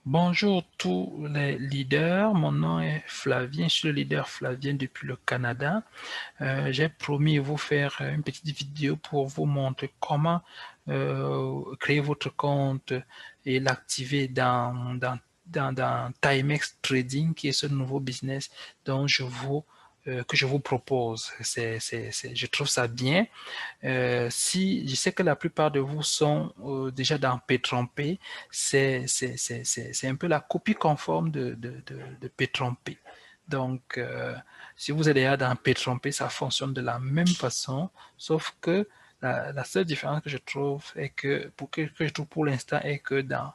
Bonjour tous les leaders, mon nom est Flavien, je suis le leader Flavien depuis le Canada. J'ai promis vous faire une petite vidéo pour vous montrer comment créer votre compte et l'activer dans Timex Trading, qui est ce nouveau business dont que je vous propose. Je trouve ça bien. Si je sais que la plupart de vous sont déjà dans P-Trompé, c'est un peu la copie conforme de P-Trompé. Donc, si vous êtes déjà dans P-Trompé, ça fonctionne de la même façon, sauf que la seule différence que je trouve est que je trouve pour l'instant est que dans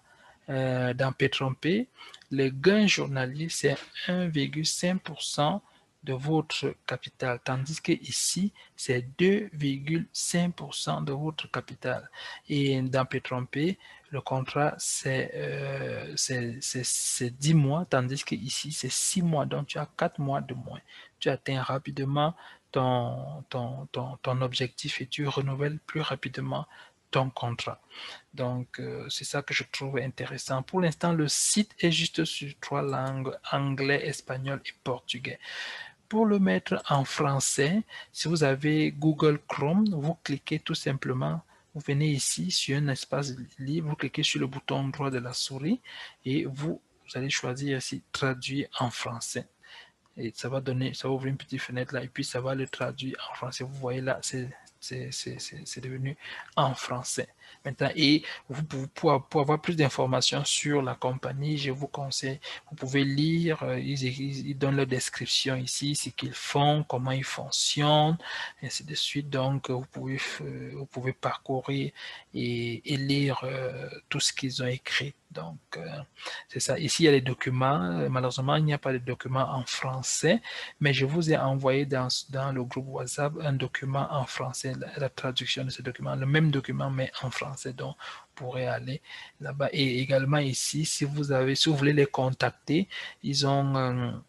P-Trompé, les gains journaliers, c'est 1,5% de votre capital, tandis que ici, c'est 2,5% de votre capital. Et dans P-Trompé, le contrat, c'est 10 mois, tandis que ici, c'est 6 mois. Donc, tu as 4 mois de moins. Tu atteins rapidement ton objectif et tu renouvelles plus rapidement ton contrat. Donc, c'est ça que je trouve intéressant. Pour l'instant, le site est juste sur 3 langues, anglais, espagnol et portugais. Pour le mettre en français, si vous avez Google Chrome, vous cliquez tout simplement, vous venez ici sur un espace libre, vous cliquez sur le bouton droit de la souris et vous allez choisir ici traduire en français. Et ça va ouvrir une petite fenêtre là et puis ça va le traduire en français. Vous voyez là, c'est devenu en français. Maintenant, et pour avoir plus d'informations sur la compagnie, je vous conseille, vous pouvez lire, ils donnent leur description ici, ce qu'ils font, comment ils fonctionnent, et ainsi de suite. Donc, vous pouvez parcourir et lire tout ce qu'ils ont écrit. Donc, c'est ça. Ici, il y a les documents. Malheureusement, il n'y a pas de documents en français, mais je vous ai envoyé dans le groupe WhatsApp un document en français, la traduction de ce document, le même document, mais en français. Donc, vous pourrez aller là-bas. Et également ici, si vous voulez les contacter, ils ont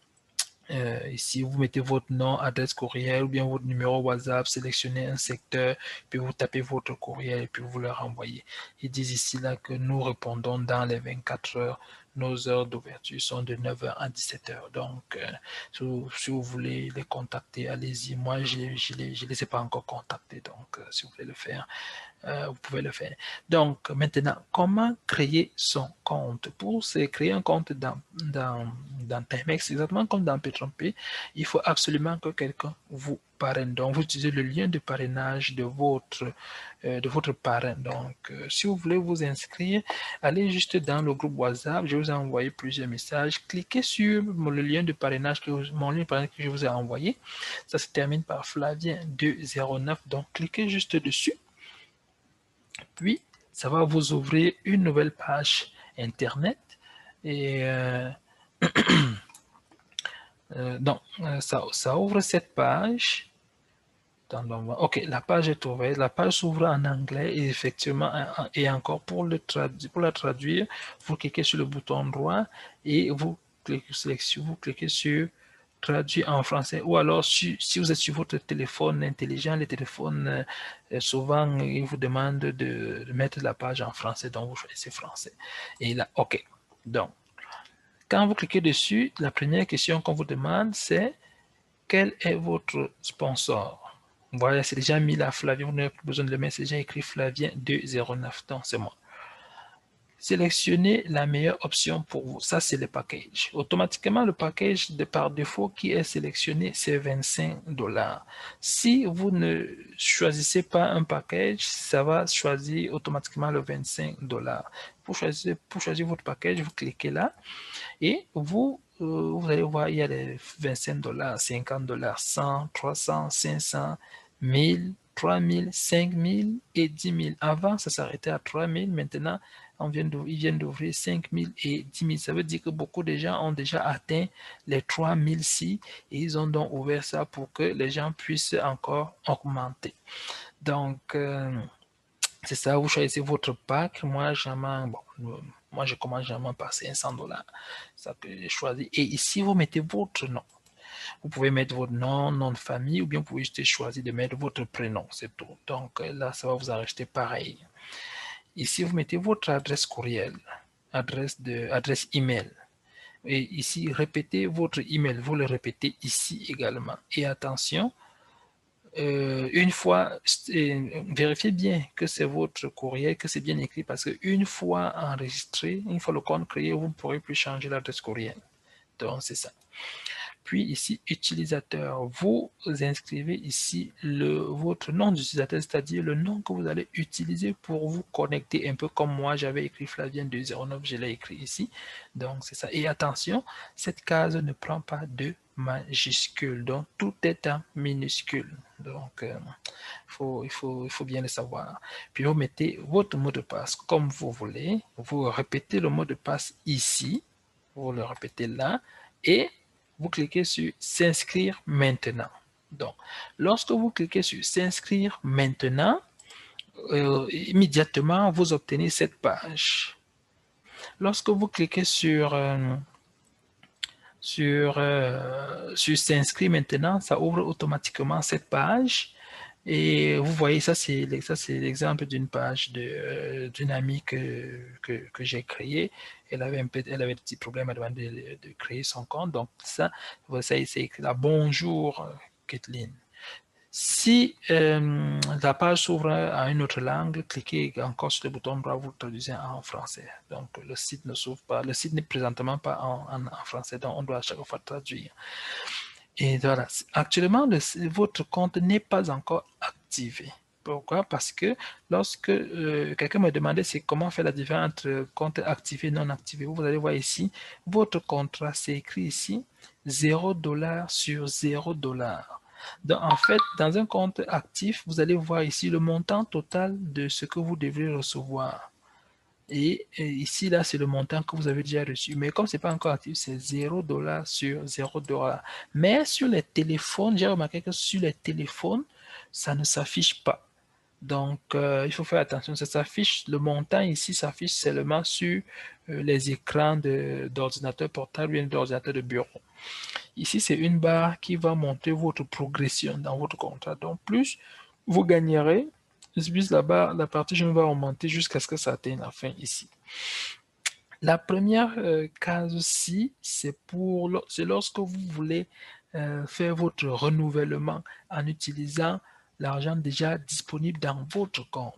ici, vous mettez votre nom, adresse courriel ou bien votre numéro WhatsApp, sélectionnez un secteur, puis vous tapez votre courriel et puis vous leur envoyez. Ils disent ici là que nous répondons dans les 24 heures. Nos heures d'ouverture sont de 9 h à 17 h. Donc, si vous voulez les contacter, allez-y. Moi, je ne les ai pas encore contactés. Donc, si vous voulez le faire, vous pouvez le faire. Donc, maintenant, comment créer son compte? Pour se créer un compte dans Timex, exactement comme dans P-Trompé, il faut absolument que quelqu'un vous parraine. Donc, vous utilisez le lien de parrainage de votre parrain. Donc, si vous voulez vous inscrire, allez juste dans le groupe WhatsApp. Je vous ai envoyé plusieurs messages. Cliquez sur le lien de parrainage mon lien de parrainage que je vous ai envoyé. Ça se termine par Flavien 209. Donc, cliquez juste dessus. Puis, ça va vous ouvrir une nouvelle page Internet. Et donc, ça ouvre cette page. Ok, la page est ouverte. La page s'ouvre en anglais et effectivement, et encore pour la traduire, vous cliquez sur le bouton droit et vous cliquez sur traduire en français. Ou alors, si vous êtes sur votre téléphone intelligent, les téléphones, souvent, ils vous demandent de mettre la page en français, donc vous choisissez français. Et là, ok. Donc, quand vous cliquez dessus, la première question qu'on vous demande, c'est quel est votre sponsor? Voilà, c'est déjà mis là, Flavien, vous n'avez plus besoin de le mettre, c'est déjà écrit Flavien 209, donc c'est moi. Sélectionnez la meilleure option pour vous. Ça, c'est le package. Automatiquement, le package de par défaut qui est sélectionné, c'est 25 $. Si vous ne choisissez pas un package, ça va choisir automatiquement le 25 $. Pour choisir votre package, vous cliquez là et vous allez voir, il y a les 25 $, 50 $, 100, 300, 500, 1000, 3000, 5000 et 10 000. Avant, ça s'arrêtait à 3000. Maintenant, ils viennent d'ouvrir 5000 et 10 000. Ça veut dire que beaucoup de gens ont déjà atteint les 3000 et ils ont donc ouvert ça pour que les gens puissent encore augmenter. Donc, c'est ça, vous choisissez votre pack. Moi, je commence jamais par 500 $. Ça que j'ai choisi. Et ici, vous mettez votre nom. Vous pouvez mettre votre nom de famille, ou bien vous pouvez juste choisir de mettre votre prénom, c'est tout. Donc là, ça va vous en rester pareil. Ici, vous mettez votre adresse courriel. adresse email. Et ici, répétez votre email, vous le répétez ici également. Et attention, une fois, vérifiez bien que c'est votre courriel, que c'est bien écrit, parce qu'une fois enregistré, une fois le compte créé, vous ne pourrez plus changer l'adresse courriel. Donc, c'est ça. Puis ici, utilisateur, vous inscrivez ici votre nom d'utilisateur, c'est-à-dire le nom que vous allez utiliser pour vous connecter, un peu comme moi, j'avais écrit Flavien209, je l'ai écrit ici. Donc, c'est ça. Et attention, cette case ne prend pas de majuscule, donc tout est en minuscule. Donc, il faut bien le savoir. Puis vous mettez votre mot de passe comme vous voulez, vous répétez le mot de passe ici, vous le répétez là, et vous cliquez sur s'inscrire maintenant. Donc, lorsque vous cliquez sur s'inscrire maintenant, immédiatement, vous obtenez cette page. Lorsque vous cliquez sur s'inscrire maintenant, ça ouvre automatiquement cette page. Et vous voyez, ça c'est l'exemple d'une page d'une amie que j'ai créée. Elle avait des petits problèmes à demander de créer son compte. Donc ça c'est écrit là, bonjour Kathleen. Si la page s'ouvre à une autre langue, cliquez encore sur le bouton droit, vous le traduisez en français. Donc le site ne s'ouvre pas, le site n'est présentement pas en français, donc on doit à chaque fois traduire. Et voilà, actuellement, votre compte n'est pas encore activé. Pourquoi? Parce que lorsque quelqu'un me demandait c'est comment faire la différence entre compte activé et non activé, vous allez voir ici, votre contrat, c'est écrit ici, $0 sur $0. Donc, en fait, dans un compte actif, vous allez voir ici le montant total de ce que vous devrez recevoir. Et ici, là, c'est le montant que vous avez déjà reçu. Mais comme ce n'est pas encore actif, c'est $0 sur $0. Mais sur les téléphones, j'ai remarqué que sur les téléphones, ça ne s'affiche pas. Donc, il faut faire attention. Ça s'affiche, le montant ici s'affiche seulement sur les écrans d'ordinateur portable ou d'ordinateur de bureau. Ici, c'est une barre qui va montrer votre progression dans votre contrat. Donc, plus vous gagnerez, plus la partie jaune va augmenter jusqu'à ce que ça atteigne la fin ici. La première case-ci, c'est lorsque vous voulez faire votre renouvellement en utilisant l'argent déjà disponible dans votre compte.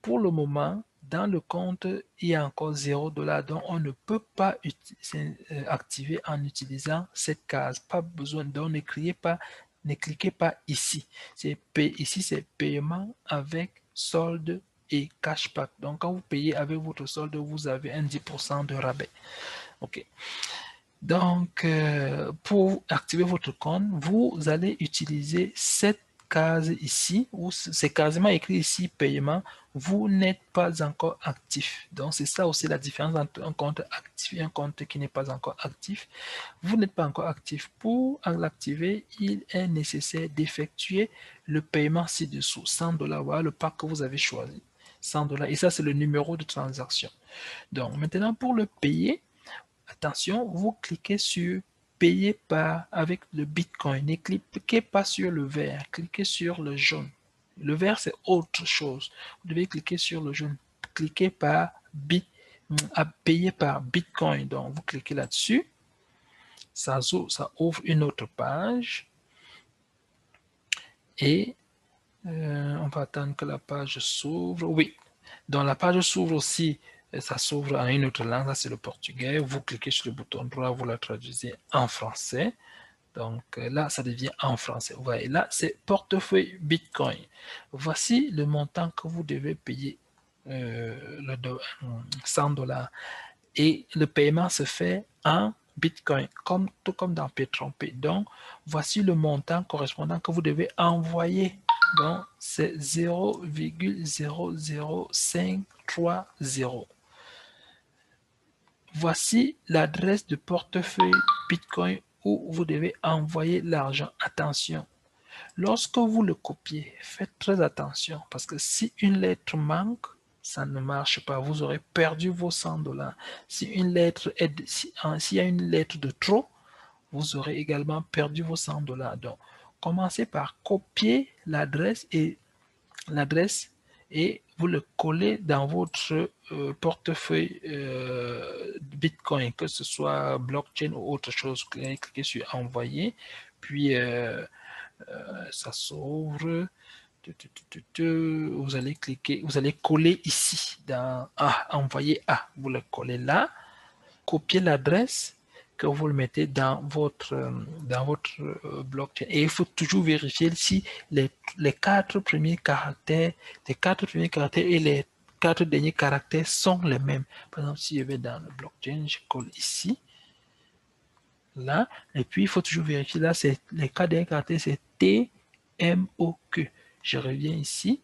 Pour le moment, dans le compte, il y a encore $0, donc on ne peut pas activer en utilisant cette case. Pas besoin, donc ne cliquez pas ici. Ici, c'est paiement avec solde et cashback. Donc, quand vous payez avec votre solde, vous avez un 10% de rabais. OK. Donc, pour activer votre compte, vous allez utiliser cette case ici, où c'est quasiment écrit ici paiement, vous n'êtes pas encore actif. Donc, c'est ça aussi la différence entre un compte actif et un compte qui n'est pas encore actif. Vous n'êtes pas encore actif. Pour l'activer, il est nécessaire d'effectuer le paiement ci-dessous, $100. Voilà le pack que vous avez choisi, $100. Et ça, c'est le numéro de transaction. Donc, maintenant, pour le payer, attention, vous cliquez sur payer avec le Bitcoin. Ne cliquez pas sur le vert, cliquez sur le jaune. Le vert, c'est autre chose. Vous devez cliquer sur le jaune. Cliquez à payer par Bitcoin. Donc, vous cliquez là-dessus. Ça ouvre une autre page. Et on va attendre que la page s'ouvre. Oui. Donc, la page s'ouvre aussi. Ça s'ouvre en une autre langue, c'est le portugais. Vous cliquez sur le bouton droit, vous la traduisez en français. Donc là, ça devient en français. Vous voyez, là, c'est portefeuille Bitcoin. Voici le montant que vous devez payer, $100. Et le paiement se fait en Bitcoin, tout comme dans Petronpay. Donc, voici le montant correspondant que vous devez envoyer. Donc, c'est 0,00530. Voici l'adresse de portefeuille Bitcoin où vous devez envoyer l'argent. Attention, lorsque vous le copiez, faites très attention parce que si une lettre manque, ça ne marche pas. Vous aurez perdu vos $100. S'il y a une lettre de trop, vous aurez également perdu vos $100. Donc, commencez par copier l'adresse et vous le collez dans votre portefeuille Bitcoin, que ce soit blockchain ou autre chose. Cliquez sur envoyer, puis ça s'ouvre. Vous allez cliquer, vous allez coller ici dans envoyer vous le collez là, copier l'adresse que vous le mettez dans votre blockchain. Et il faut toujours vérifier si les quatre premiers caractères, et les quatre derniers caractères sont les mêmes. Par exemple, si je vais dans le blockchain, je colle ici, là, et puis il faut toujours vérifier, là, c'est les quatre derniers caractères, c'est TMOQ. Je reviens ici,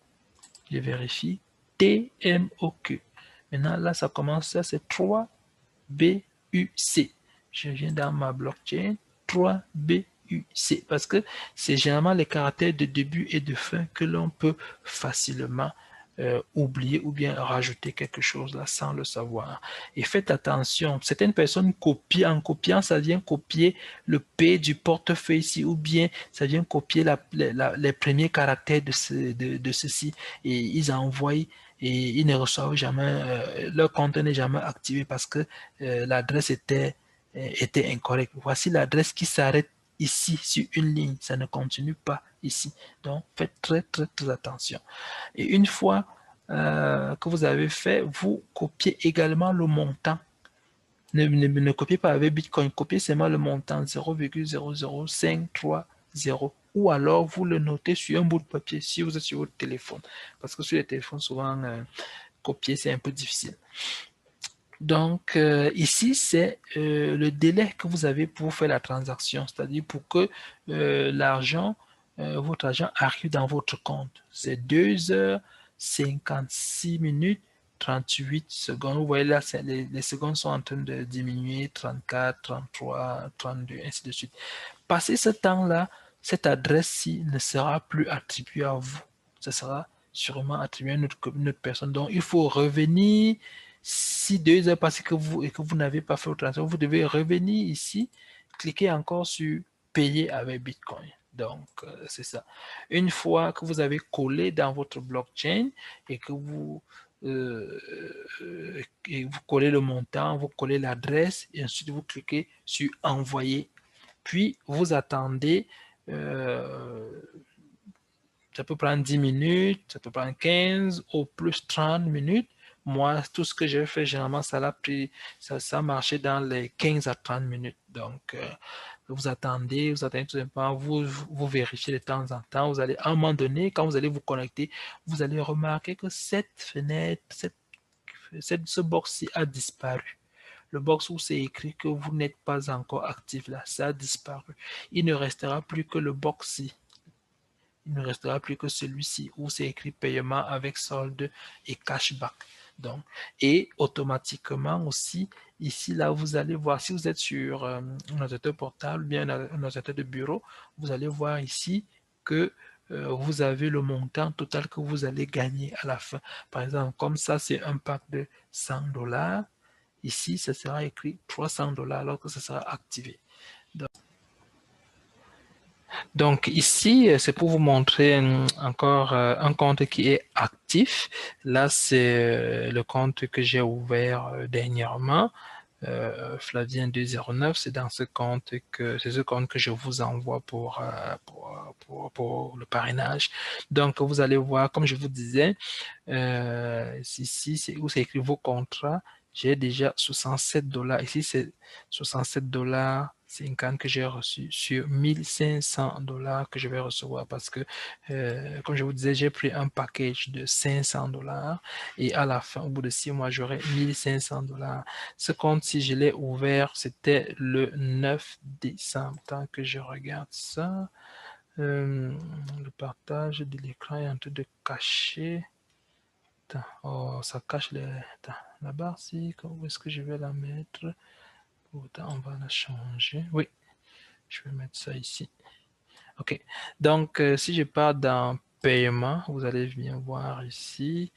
je vérifie TMOQ. Maintenant, là, ça commence, ça c'est 3BUC. Je viens dans ma blockchain, 3BUC, parce que c'est généralement les caractères de début et de fin que l'on peut facilement oublier ou bien rajouter quelque chose là sans le savoir. Et faites attention, certaines personnes copient, en copiant, ça vient copier le P du portefeuille ici, ou bien ça vient copier les premiers caractères de ceci, et ils envoient et ils ne reçoivent jamais, leur compte n'est jamais activé parce que l'adresse était incorrecte. Voici l'adresse qui s'arrête ici sur une ligne, ça ne continue pas ici. Donc faites très attention. Et une fois que vous avez fait, vous copiez également le montant. Ne copiez pas avec Bitcoin, copiez seulement le montant 0,00530, ou alors vous le notez sur un bout de papier si vous êtes sur votre téléphone, parce que sur les téléphones souvent copier c'est un peu difficile. Donc ici c'est le délai que vous avez pour faire la transaction, c'est-à-dire pour que votre argent arrive dans votre compte. C'est 2h56 minutes 38 secondes. Vous voyez là, les secondes sont en train de diminuer, 34, 33, 32, ainsi de suite. Passé ce temps-là, cette adresse-ci ne sera plus attribuée à vous. Ce sera sûrement attribué à une autre personne. Donc, il faut revenir. Si 2 heures passées que vous n'avez pas fait votre transaction, vous devez revenir ici, cliquer encore sur payer avec Bitcoin. Donc, c'est ça. Une fois que vous avez collé dans votre blockchain et que vous collez le montant, vous collez l'adresse et ensuite vous cliquez sur envoyer. Puis vous attendez, ça peut prendre 10 minutes, ça peut prendre 15 ou plus 30 minutes. Moi, tout ce que j'ai fait, généralement, ça a marché dans les 15 à 30 minutes. Donc, vous attendez tout simplement, vous vérifiez de temps en temps. Vous allez, à un moment donné, quand vous allez vous connecter, vous allez remarquer que cette fenêtre, ce box-ci a disparu. Le box où c'est écrit que vous n'êtes pas encore actif là, ça a disparu. Il ne restera plus que le box-ci. Il ne restera plus que celui-ci où c'est écrit paiement avec solde et cashback. Donc, et automatiquement aussi, ici, là, vous allez voir, si vous êtes sur un ordinateur portable, bien un ordinateur de bureau, vous allez voir ici que vous avez le montant total que vous allez gagner à la fin. Par exemple, comme ça, c'est un pack de 100$. Ici, ça sera écrit 300$ alors que ça sera activé. Donc ici, c'est pour vous montrer encore un compte qui est actif. Là, c'est le compte que j'ai ouvert dernièrement. Flavien 209, c'est dans ce compte c'est ce compte que je vous envoie pour le parrainage. Donc, vous allez voir, comme je vous disais, ici, c'est où c'est écrit vos contrats. J'ai déjà 67$. Ici, c'est 67,50$ que j'ai reçu sur 1500$ que je vais recevoir parce que, comme je vous disais, j'ai pris un package de 500$ et à la fin, au bout de 6 mois, j'aurai 1500$. Ce compte, si je l'ai ouvert, c'était le 9 décembre. Tant que je regarde ça, le partage de l'écran est en train de cacher. Oh, ça cache la barre ici. Où est-ce que je vais la mettre? Pourtant, on va la changer. Oui, je vais mettre ça ici. OK. Donc, si je pars dans paiement, vous allez bien voir ici.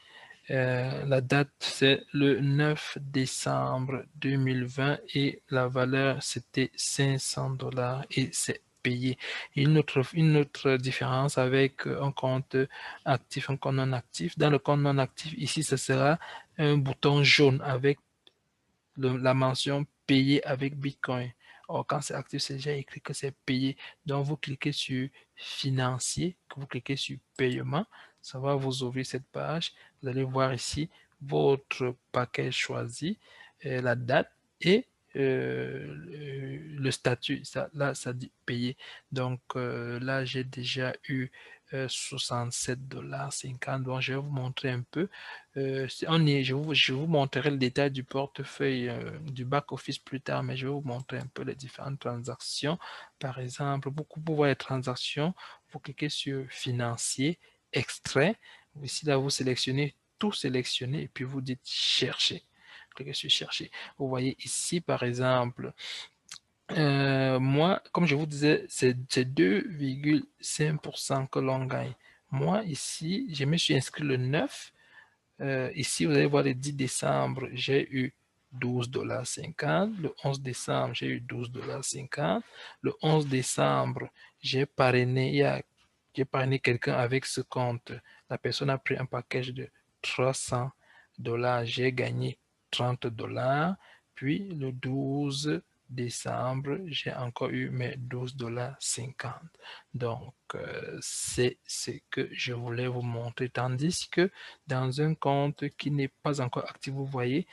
La date, c'est le 9 décembre 2020 et la valeur, c'était 500$ et c'est payer. Une autre différence avec un compte actif, un compte non actif. Dans le compte non actif, ici, ce sera un bouton jaune avec la mention payer avec Bitcoin. Or, quand c'est actif, c'est déjà écrit que c'est payé. Donc, vous cliquez sur financier, vous cliquez sur paiement, ça va vous ouvrir cette page. Vous allez voir ici votre paquet choisi, la date et le statut. Ça, là, ça dit payer. Donc, là, j'ai déjà eu 67,50 $. Donc, je vais vous montrer un peu. Je vous montrerai le détail du portefeuille du back-office plus tard, mais je vais vous montrer un peu les différentes transactions. Par exemple, pour voir les transactions, vous cliquez sur financier, extrait. Ici, là, vous sélectionnez tout sélectionner et puis vous dites chercher. Cliquez sur chercher. Vous voyez ici, par exemple, moi, comme je vous disais, c'est 2,5% que l'on gagne. Moi, ici, je me suis inscrit le 9. Ici, vous allez voir le 10 décembre, j'ai eu 12,50 $. Le 11 décembre, j'ai eu 12,50 $. Le 11 décembre, j'ai parrainé, quelqu'un avec ce compte. La personne a pris un package de 300 $. J'ai gagné 30 $. Puis le 12 décembre, j'ai encore eu mes 12,50 $. Donc, c'est ce que je voulais vous montrer. Tandis que dans un compte qui n'est pas encore actif, vous voyez,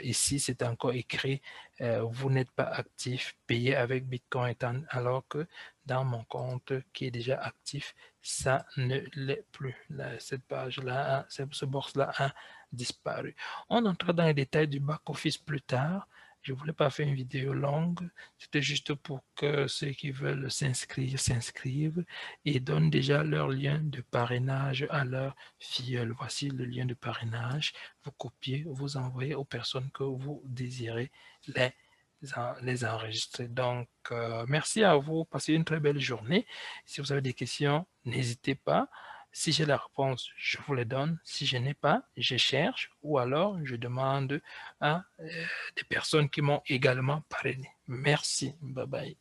ici, c'est encore écrit, vous n'êtes pas actif, payé avec Bitcoin, alors que dans mon compte qui est déjà actif, ça ne l'est plus. Là, cette page-là, ce box-là a disparu. On entrera dans les détails du back-office plus tard. Je ne voulais pas faire une vidéo longue, c'était juste pour que ceux qui veulent s'inscrire s'inscrivent et donnent déjà leur lien de parrainage à leur filleul. Voici le lien de parrainage. Vous copiez, vous envoyez aux personnes que vous désirez les enregistrer. Donc, merci à vous. Passez une très belle journée. Si vous avez des questions, n'hésitez pas. Si j'ai la réponse, je vous les donne. Si je n'ai pas, je cherche ou alors je demande à des personnes qui m'ont également parrainé. Merci. Bye bye.